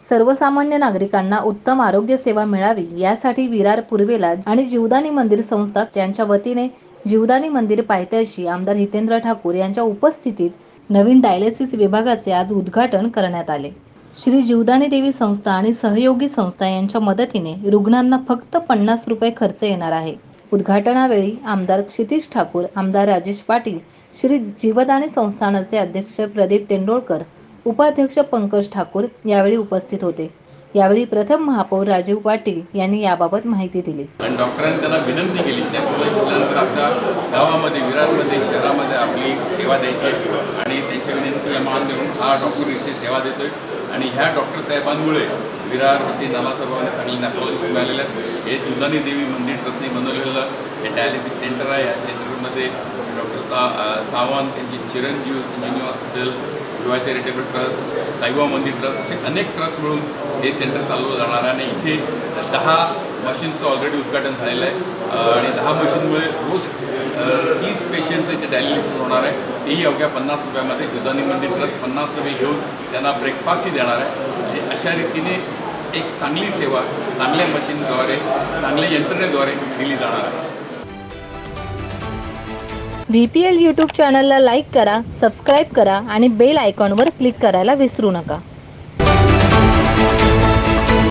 सर्वसामान्य नागरिकांना उत्तम आरोग्य सेवा मिळावी यासाठी विरार पूर्वेला आणि जीवदानी मंदिर संस्था यांच्या वतीने जीवदानी मंदिर पायथ्याशी आमदार हितेंद्र ठाकूर यांच्या उपस्थितीत नवीन डायलिसिस विभागाचे आज उद्घाटन करण्यात आले। श्री जीवदानी देवी संस्था आणि सहयोगी संस्था यांच्या मदतीने रुग्णांना फक्त 50 रुपये खर्च येणार आहे। उद्घाटनावेळी आमदार क्षितिज ठाकूर, आमदार राजेश पाटील, श्री जीवदानी संस्थानाचे अध्यक्ष प्रदीप तेंडोळकर, उपाध्यक्ष पंकज ठाकूर यावेळी उपस्थित होते। यावेळी प्रथम महापौर राजीव पाटील यांनी याबाबत माहिती दिली। डॉक्टरांनी त्यांना विनंती केली त्यानंतर आपल्या गावामध्ये विरारमध्ये शहरामध्ये आपली सेवा द्यायची आणि त्यांच्या विनंतीला मान देऊन हा डॉक्टर इथे सेवा देतोय आणि ह्या डॉक्टर साहेबांमुळे विरार वसई नालासोबाने चांगली दाखवून मिळालेलं हे जीवदानी देवी मंदिर ट्रस्टने बनवलेलं हे डायलिसिस सेंटर आहे। या सेंटरमध्ये डॉक्टर सावंत त्यांची चिरंजीव संजीवनी हॉस्पिटल, युवा चॅरिटेबल ट्रस्ट, साईबाबा मंदिर ट्रस्ट असे अनेक ट्रस्ट मिळून हे सेंटर चालवलं जाणार आहे आणि इथे 10 मशीन्सचं ऑलरेडी उद्घाटन झालेलं आहे आणि 10 मशीनमुळे रोज 30 पेशंटचं इथे डायलिसिस होणार आहे। तेही अवघ्या 50 रुपयामध्ये जीवदानी मंदिर ट्रस्ट 50 रुपये घेऊन त्यांना ब्रेकफास्टही देणार आहे आणि अशा रीतीने एक चांगली सेवा चांगल्या मशीनद्वारे चांगल्या यंत्रणेद्वारे दिली जाणार आहे। VPL YouTube चॅनलला लाईक करा, सबस्क्राईब करा आणि बेल आयकॉनवर क्लिक करायला विसरू नका।